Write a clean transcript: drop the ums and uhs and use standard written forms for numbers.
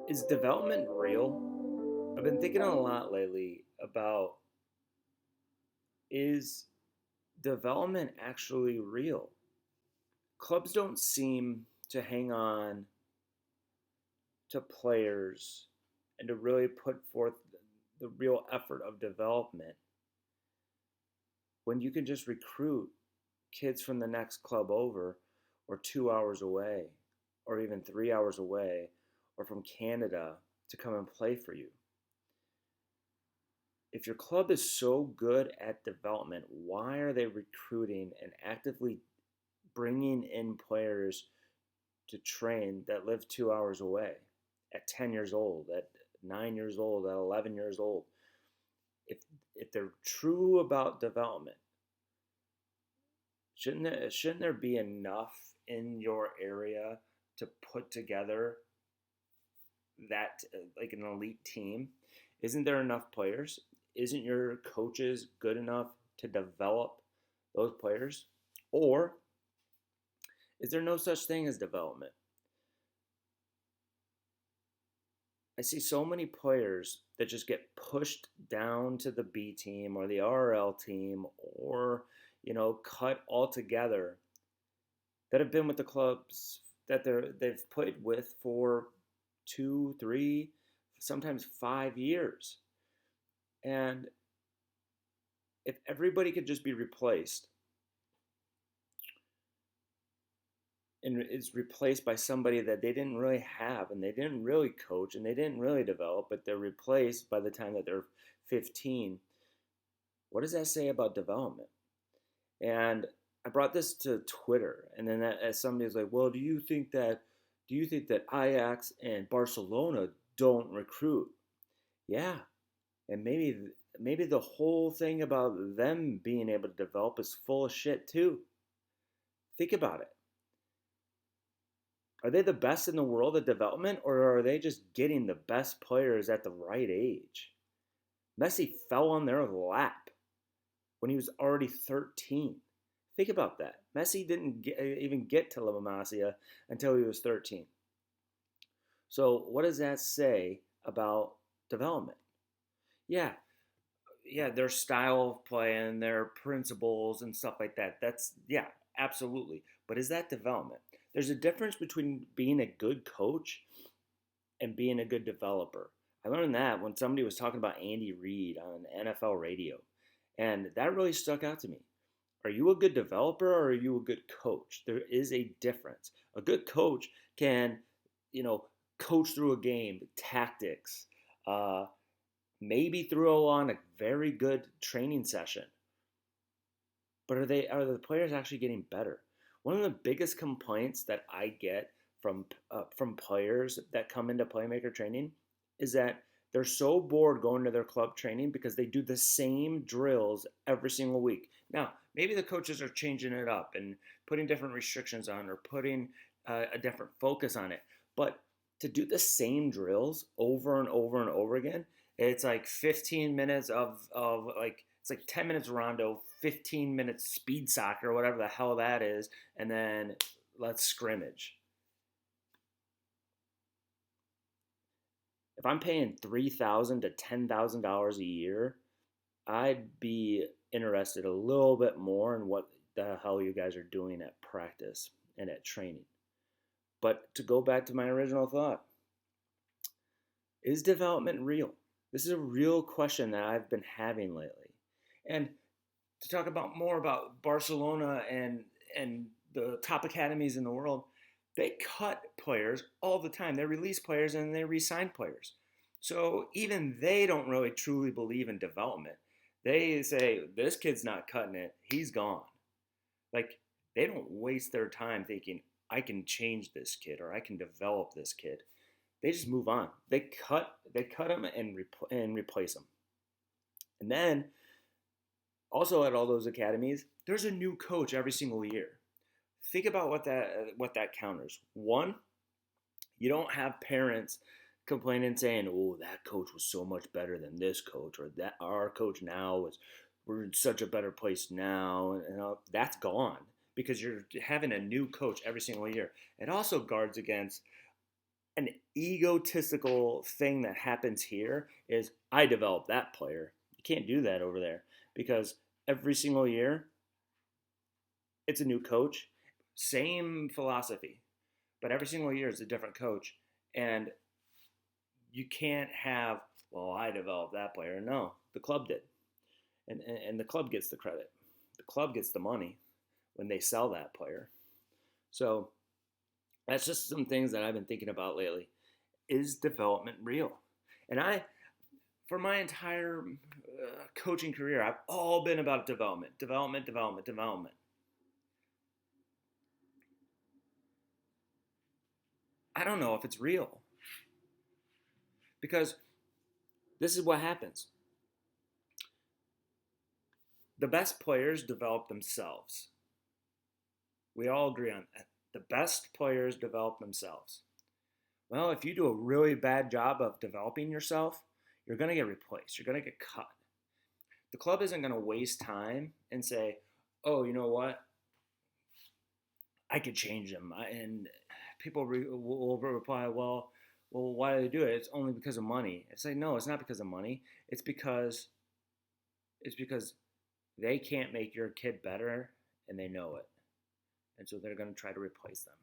Is development real? I've been thinking a lot lately about, is development actually real? Clubs don't seem to hang on to players and to really put forth the real effort of development when you can just recruit kids from the next club over, or 2 hours away, or even 3 hours away, or from Canada to come and play for you. If your club is so good at development, why are they recruiting and actively bringing in players to train that live 2 hours away at 10 years old, at 9 years old, at 11 years old? If, if they're true about development, shouldn't there be enough in your area to put together that like an elite team? Isn't there enough players? Isn't your coaches good enough to develop those players? Or is there no such thing as development? I see so many players that just get pushed down to the B team or the RL team, or cut altogether, that have been with the clubs that they've played with for 2, 3, sometimes 5 years. And if everybody could just be replaced and is replaced by somebody that they didn't really have and they didn't really coach and they didn't really develop, but they're replaced by the time that they're 15, what does that say about development? And I brought this to Twitter, and then as somebody was like, "Well, do you think that Ajax and Barcelona don't recruit?" Yeah, and maybe the whole thing about them being able to develop is full of shit too. Think about it. Are they the best in the world at development, or are they just getting the best players at the right age? Messi fell on their lap when he was already 13. Think about that. Messi didn't even get to La Masia until he was 13. So what does that say about development? Yeah, yeah, their style of play and their principles and stuff like that. That's, yeah, absolutely. But is that development? There's a difference between being a good coach and being a good developer. I learned that when somebody was talking about Andy Reid on NFL radio. And that really stuck out to me. Are you a good developer, or are you a good coach? There is a difference. A good coach can, you know, coach through a game, tactics, uh, maybe throw on a very good training session. But are the players actually getting better? One of the biggest complaints that I get from players that come into Playmaker Training is that they're so bored going to their club training because they do the same drills every single week. Now, maybe the coaches are changing it up and putting different restrictions on, or putting a different focus on it. But to do the same drills over and over and over again, it's like 15 minutes of like, it's like 10 minutes rondo, 15 minutes speed soccer, whatever the hell that is, and then let's scrimmage. If I'm paying $3,000 to $10,000 a year, I'd be interested a little bit more in what the hell you guys are doing at practice and at training. But to go back to my original thought, is development real? This is a real question that I've been having lately. And to talk about more about Barcelona and the top academies in the world, they cut players all the time. They release players and they re-sign players. So even they don't really truly believe in development. They say, this kid's not cutting it, he's gone. Like, they don't waste their time thinking, I can change this kid or I can develop this kid. They just move on. They cut him and replace him. And then also at all those academies, there's a new coach every single year. Think about what that counters. One, you don't have parents complaining saying, "Oh, that coach was so much better than this coach," or that our coach now is, we're in such a better place now. And that's gone because you're having a new coach every single year. It also guards against an egotistical thing that happens here is I developed that player. You can't do that over there because every single year it's a new coach, same philosophy, but every single year is a different coach. And you can't have, well, I developed that player. No, the club did. And the club gets the credit. The club gets the money when they sell that player. So that's just some things that I've been thinking about lately. Is development real? And for my entire coaching career, I've all been about development, development, development, development. I don't know if it's real because this is what happens. The best players develop themselves. We all agree on that. The best players develop themselves. Well, if you do a really bad job of developing yourself, you're going to get replaced. You're going to get cut. The club isn't going to waste time and say, oh, you know what? I could change them. And people will reply, well, why do they do it? It's only because of money. It's like, no, it's not because of money. It's because they can't make your kid better and they know it. And so they're going to try to replace them.